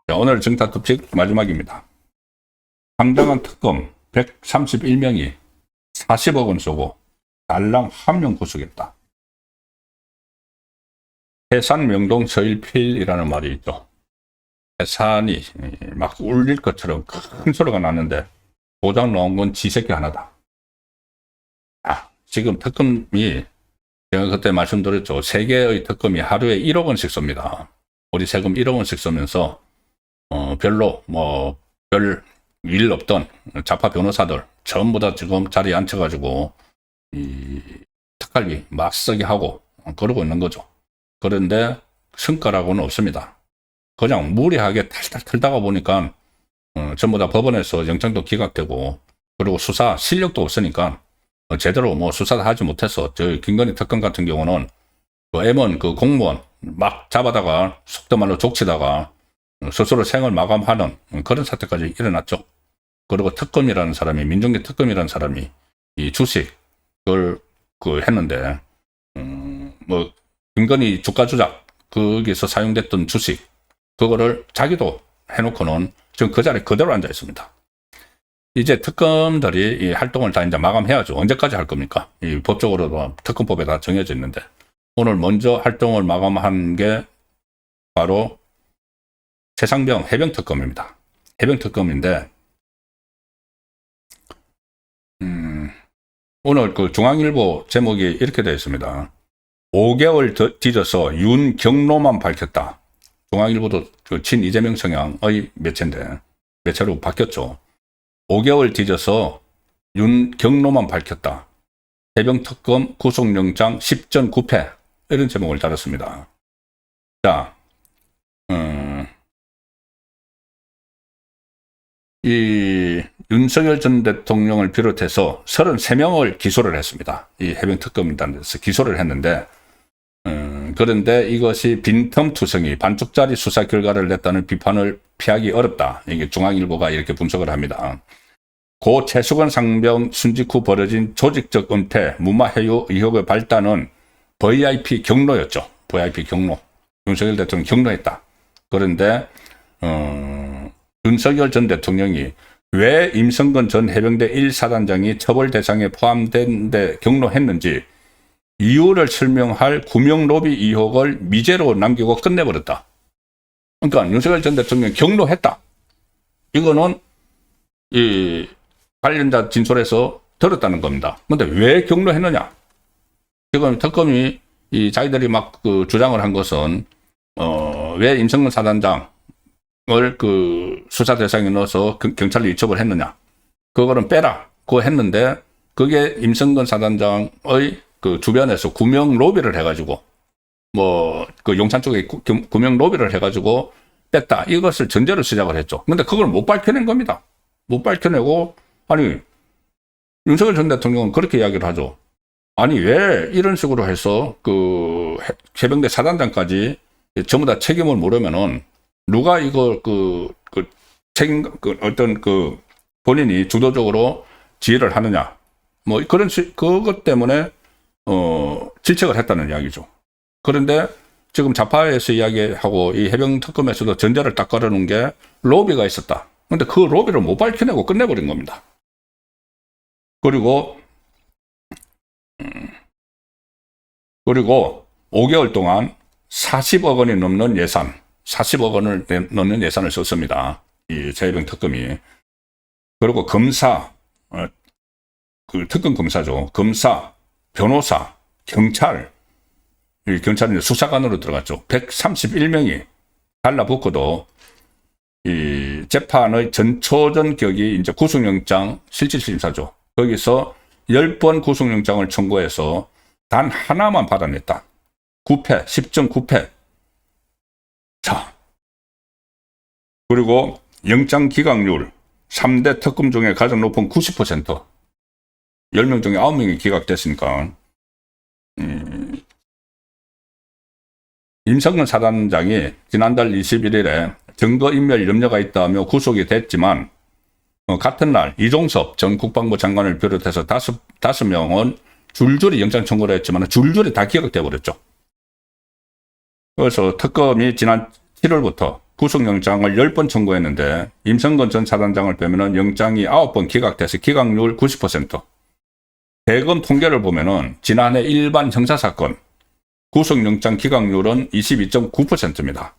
자, 오늘 정타 특집 마지막입니다. 상당한 특검 131명이 40억 원 쏘고 달랑 1명 구속했다. 해산 명동 서일필이라는 말이 있죠. 해산이 막 울릴 것처럼 큰 소리가 났는데 도장 나온 건 지새끼 하나다. 지금 특검이 제가 그때 말씀드렸죠. 세계의 특검이 하루에 1억 원씩 쏩니다. 우리 세금 1억 원씩 쏘면서 별로 별 일 없던 좌파 변호사들 전부 다 지금 자리에 앉혀가지고 이 특활비 막 쓰게 하고 그러고 있는 거죠. 그런데 성과라고는 없습니다. 그냥 무리하게 탈탈 털다가 보니까 전부 다 법원에서 영장도 기각되고, 그리고 수사 실력도 없으니까 제대로 수사도 하지 못해서, 저희 김건희 특검 같은 경우는 그 M1 그 공무원 막 잡아다가 속된 말로 족치다가 스스로 생을 마감하는 그런 사태까지 일어났죠. 그리고 특검이라는 사람이, 민정기 특검이라는 사람이 이 주식을 했는데, 김건희 주가 조작, 거기서 사용됐던 주식, 그거를 자기도 해놓고는 지금 그 자리에 그대로 앉아 있습니다. 이제 특검들이 이 활동을 다 이제 마감해야죠. 언제까지 할 겁니까? 이 법적으로도 특검법에 다 정해져 있는데, 오늘 먼저 활동을 마감한 게 바로 최상병 해병특검입니다. 해병특검인데, 오늘 그 중앙일보 제목이 이렇게 되어 있습니다. 5개월 뒤져서 윤경로만 밝혔다. 중앙일보도 그 친 이재명 성향의 매체인데, 매체로 바뀌었죠. 5개월 뒤져서 윤경로만 밝혔다. 해병특검 구속영장 10전 9패. 이런 제목을 달았습니다. 자, 이 윤석열 전 대통령을 비롯해서 33명을 기소를 했습니다. 이 해병특검단에서 기소를 했는데, 그런데 이것이 빈틈투성이 반쪽짜리 수사 결과를 냈다는 비판을 피하기 어렵다. 이게 중앙일보가 이렇게 분석을 합니다. 고 최수건 상병 순직 후 벌어진 조직적 은폐, 무마해유 의혹의 발단은 VIP 경로였죠. VIP 경로. 윤석열 대통령이 경로했다. 그런데 윤석열 전 대통령이 왜 임성근 전 해병대 1사단장이 처벌 대상에 포함된 데 경로했는지 이유를 설명할 구명 로비 의혹을 미제로 남기고 끝내버렸다. 그러니까 윤석열 전 대통령이 경로했다. 이거는 이 관련자 진술에서 들었다는 겁니다. 그런데 왜 경로했느냐? 지금 특검이 자기들이 막 주장을 한 것은 왜 임성근 사단장을 수사 대상에 넣어서 경찰로 이첩을 했느냐? 그거는 빼라. 그거 했는데, 그게 임성근 사단장의 주변에서 구명 로비를 해가지고, 용산 쪽에 구명 로비를 해가지고 뺐다. 이것을 전제로 시작을 했죠. 근데 그걸 못 밝혀낸 겁니다. 못 밝혀내고, 아니, 윤석열 전 대통령은 그렇게 이야기를 하죠. 아니, 왜 이런 식으로 해서 해병대 사단장까지 전부 다 책임을 물으면은, 누가 이걸 본인이 주도적으로 지휘를 하느냐. 그것 때문에, 질책을 했다는 이야기죠. 그런데 지금 좌파에서 이야기하고 이 해병특검에서도 전제를 딱 걸어놓은 게 로비가 있었다. 근데 그 로비를 못 밝혀내고 끝내버린 겁니다. 그리고 5개월 동안 40억 원이 넘는 예산, 40억 원을 넘는 예산을 썼습니다. 이 해병특검이. 그리고 검사, 특검 검사죠. 검사, 변호사, 경찰, 이 경찰은 수사관으로 들어갔죠. 131명이 달라붙고도 이 재판의 전초전 격이 이제 구속영장 실질심사죠. 거기서 10번 구속영장을 청구해서 단 하나만 받아냈다. 9패, 10점 9패. 자, 그리고 영장 기각률 3대 특검 중에 가장 높은 90%. 10명 중에 9명이 기각됐으니까, 임성근 사단장이 지난달 21일에 증거인멸 염려가 있다며 구속이 됐지만, 같은 날 이종섭 전 국방부 장관을 비롯해서 5명은 줄줄이 영장 청구를 했지만 줄줄이 다 기각돼 버렸죠. 그래서 특검이 지난 7월부터 구속영장을 10번 청구했는데 임성근 전 사단장을 빼면은 영장이 9번 기각돼서 기각률 90%. 대검 통계를 보면은 지난해 일반 형사사건 구속영장 기각률은 22.9%입니다.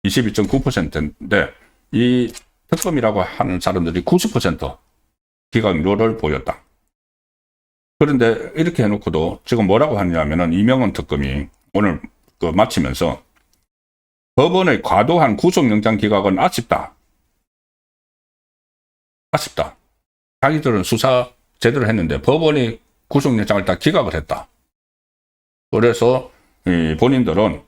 22.9%인데 이 특검이라고 하는 사람들이 90% 기각률을 보였다. 그런데 이렇게 해놓고도 지금 뭐라고 하냐면은 이명헌 특검이 오늘 마치면서 법원의 과도한 구속영장 기각은 아쉽다. 아쉽다. 자기들은 수사 제대로 했는데 법원이 구속영장을 다 기각을 했다. 그래서 본인들은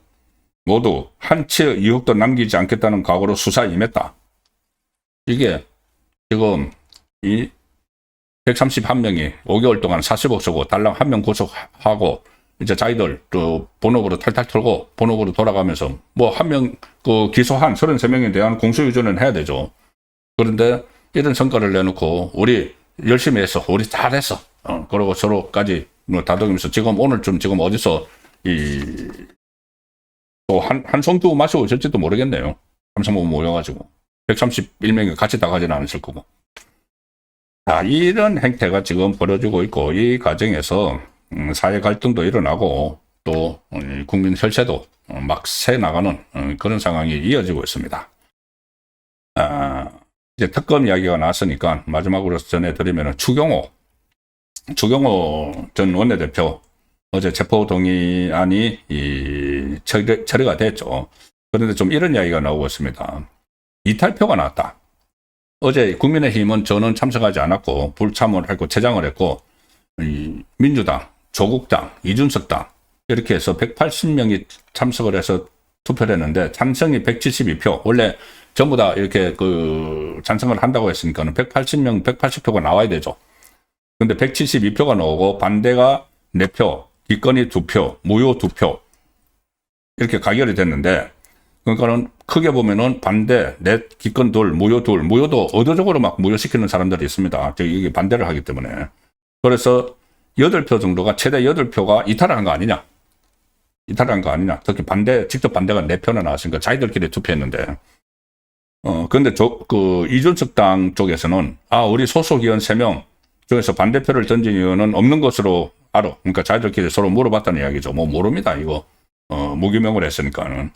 모두 한치의 의혹도 남기지 않겠다는 각오로 수사에 임했다. 이게 지금 이 131명이 5개월 동안 40억 쓰고 달랑 한 명 구속하고 이제 자기들 또 본업으로 탈탈 털고 본업으로 돌아가면서 뭐 한 명 그 기소한 33명에 대한 공소유지는 해야 되죠. 그런데 이런 성과를 내놓고 우리 열심히 했어. 우리 잘했어. 그러고 서로까지 뭐 다독이면서 지금 오늘쯤 지금 어디서 또 한 송두 마시고 있을지도 모르겠네요. 삼성모 모여가지고 131명이 같이 다 가지는 않았을 거고. 자, 이런 행태가 지금 벌어지고 있고 이 과정에서 사회 갈등도 일어나고 또 국민 혈세도 막 새 나가는 그런 상황이 이어지고 있습니다. 이제 특검 이야기가 나왔으니까 마지막으로 전해드리면 추경호 전 원내대표 어제 체포동의안이 처리가 됐죠. 그런데 좀 이런 이야기가 나오고 있습니다. 이탈표가 나왔다. 어제 국민의힘은 저는 참석하지 않았고 불참을 했고 퇴장을 했고 민주당, 조국당, 이준석 당 이렇게 해서 180명이 참석을 해서 투표를 했는데 찬성이 172표. 원래 전부 다 이렇게 찬성을 한다고 했으니까는 180명, 180표가 나와야 되죠. 근데 172표가 나오고 반대가 4표, 기권이 2표, 무효 2표 이렇게 가결이 됐는데 그러니까는 크게 보면은 반대, 기권 2, 무효 2, 무효도 의도적으로 막 무효시키는 사람들이 있습니다. 이게 반대를 하기 때문에. 그래서 8표 정도가 최대 8표가 이탈을 한 거 아니냐. 특히 직접 반대가 4표나 나왔으니까 자기들끼리 투표했는데. 근데 이준석 당 쪽에서는, 우리 소속 의원 3명 중에서 반대표를 던진 의원은 없는 것으로 알아. 그러니까 자기들끼리 서로 물어봤다는 이야기죠. 뭐 모릅니다, 이거. 무기명을 했으니까는.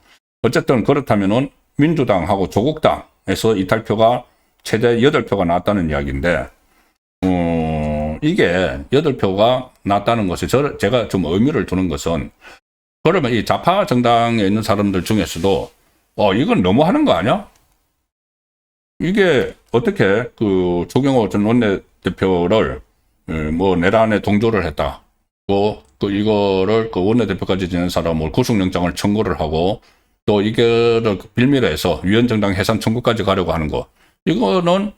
어쨌든 그렇다면은 민주당하고 조국당에서 이탈표가 최대 8표가 나왔다는 이야기인데, 이게 8표가 나왔다는 것이 제가 좀 의미를 두는 것은 그러면 이 좌파 정당에 있는 사람들 중에서도 이건 너무 하는 거 아니야? 이게 어떻게 조경호 전 원내대표를 뭐 내란에 동조를 했다. 이거를 원내대표까지 지낸 사람을 구속영장을 청구를 하고 또 이거를 빌미로 해서 위원정당 해산 청구까지 가려고 하는 거. 이건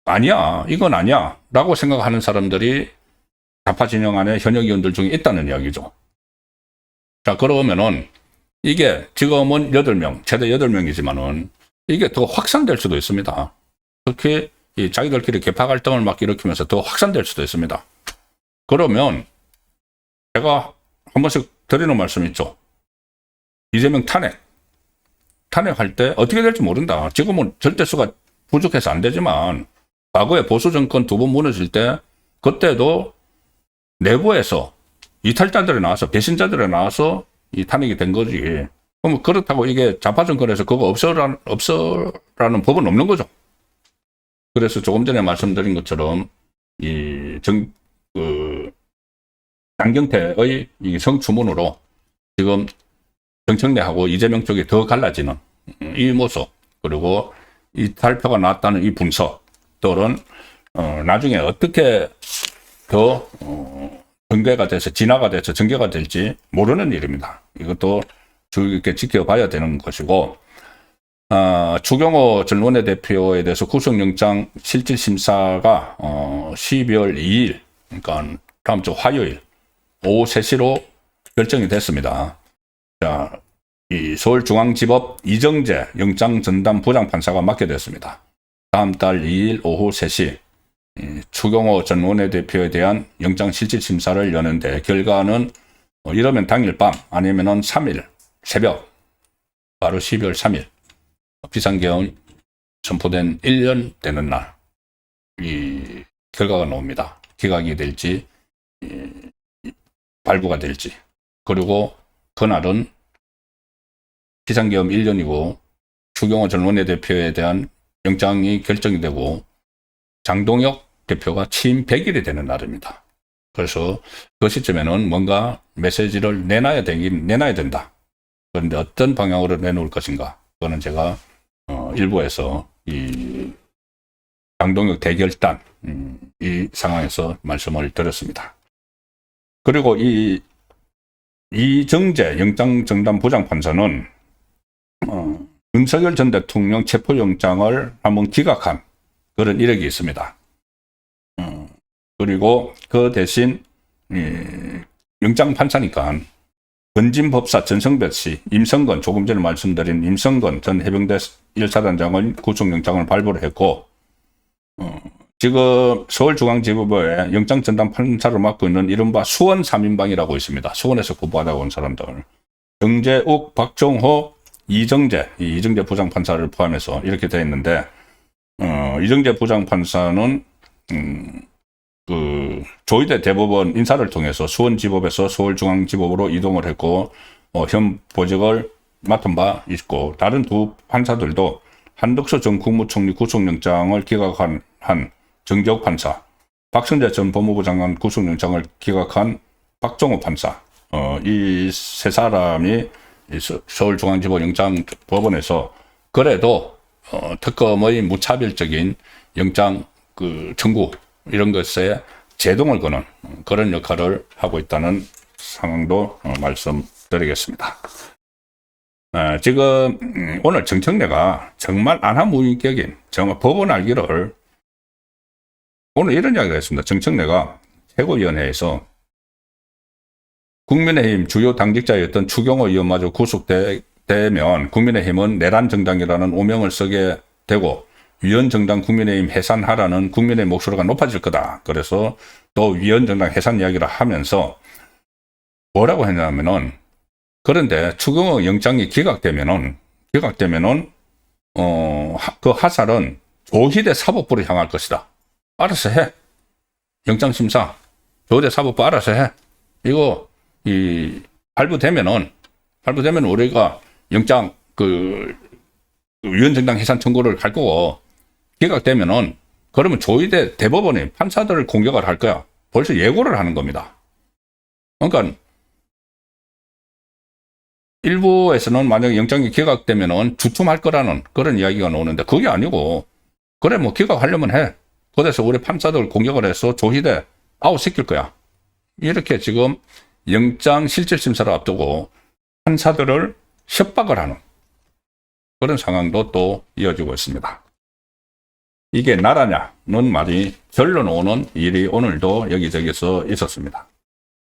아니야. 라고 생각하는 사람들이 좌파 진영 안에 현역 의원들 중에 있다는 이야기죠. 자, 그러면은 이게 지금은 8명, 최대 8명이지만은 이게 더 확산될 수도 있습니다. 특히 자기들끼리 개파 갈등을 막 일으키면서 더 확산될 수도 있습니다. 그러면 제가 한 번씩 드리는 말씀 있죠. 이재명 탄핵할 때 어떻게 될지 모른다. 지금은 절대수가 부족해서 안 되지만 과거에 보수 정권 2번 무너질 때 그때도 내부에서 이탈자들이 나와서 배신자들이 나와서 이 탄핵이 된 거지. 그럼 그렇다고 이게 좌파 정권에서 그거 없어라는 법은 없는 거죠. 그래서 조금 전에 말씀드린 것처럼 장경태의 이 성추문으로 지금 정청래하고 이재명 쪽이 더 갈라지는 이 모습, 그리고 이탈표가 나왔다는 이 분석들은 나중에 어떻게 더 전개가 돼서 진화가 돼서 전개가 될지 모르는 일입니다. 이것도 주의 깊게 지켜봐야 되는 것이고, 추경호 전 원내대표에 대해서 구속영장 실질심사가 12월 2일, 그러니까 다음 주 화요일 오후 3시로 결정이 됐습니다. 자, 이 서울중앙지법 이정재 영장전담 부장판사가 맡게 됐습니다. 다음 달 2일 오후 3시 추경호 전 원내대표에 대한 영장실질심사를 여는데 결과는 이러면 당일 밤 아니면은 3일 새벽 바로 12월 3일 비상계엄 선포된 1년 되는 날 이 결과가 나옵니다. 기각이 될지 발부가 될지. 그리고 그날은 비상계엄 1년이고 추경호 전 원내대표에 대한 영장이 결정이 되고 장동혁 대표가 취임 100일이 되는 날입니다. 그래서 그 시점에는 뭔가 메시지를 내놔야 된다. 그런데 어떤 방향으로 내놓을 것인가? 그거는 제가 일부에서 이 장동혁 대결단 이 상황에서 말씀을 드렸습니다. 그리고 이 이정재 영장정담 부장판사는 윤석열 전 대통령 체포영장을 한번 기각한 그런 이력이 있습니다. 그리고 그 대신 영장판사니까 건진법사 전성배 씨, 임성건, 조금 전에 말씀드린 임성건 전 해병대 1사단장은 구속영장을 발부를 했고 지금 서울중앙지법의 영장전담판사를 맡고 있는 이른바 수원 3인방이라고 있습니다. 수원에서 구보하다 온 사람들. 정재욱, 박정호, 이정재 부장판사를 포함해서 이렇게 되어 있는데 이정재 부장판사는 그 조희대 대법원 인사를 통해서 수원지법에서 서울중앙지법으로 이동을 했고 현 보직을 맡은 바 있고 다른 두 판사들도 한덕수 전 국무총리 구속영장을 기각한 정재욱 판사, 박성재 전 법무부 장관 구속영장을 기각한 박정호 판사, 이 세 사람이 서울중앙지법 영장법원에서 그래도 특검의 무차별적인 영장 청구 이런 것에 제동을 거는 그런 역할을 하고 있다는 상황도 말씀드리겠습니다. 지금 오늘 정청래가 정말 안하무인격인 정말 법원 알기를 오늘 이런 이야기를 했습니다. 정청래가 최고위원회에서 국민의힘 주요 당직자였던 추경호 의원마저 구속되면 국민의힘은 내란 정당이라는 오명을 쓰게 되고 위헌정당 국민의힘 해산하라는 국민의 목소리가 높아질 거다. 그래서 또 위헌정당 해산 이야기를 하면서 뭐라고 했냐면은 그런데 추경호 영장이 기각되면은 그 하살은 조희대 사법부로 향할 것이다. 알아서 해. 영장심사 조희대 사법부 알아서 해. 이거 발부되면은 우리가 영장 위헌정당 해산 청구를 할 거고 기각되면은 그러면 조희대 대법원이 판사들을 공격을 할 거야. 벌써 예고를 하는 겁니다. 그러니까 일부에서는 만약에 영장이 기각되면은 주춤할 거라는 그런 이야기가 나오는데 그게 아니고 그래 뭐 기각하려면 해. 그래서 우리 판사들 공격을 해서 조희대 아웃시킬 거야. 이렇게 지금 영장 실질심사를 앞두고 판사들을 협박을 하는 그런 상황도 또 이어지고 있습니다. 이게 나라냐는 말이 절로 나오는 일이 오늘도 여기저기서 있었습니다.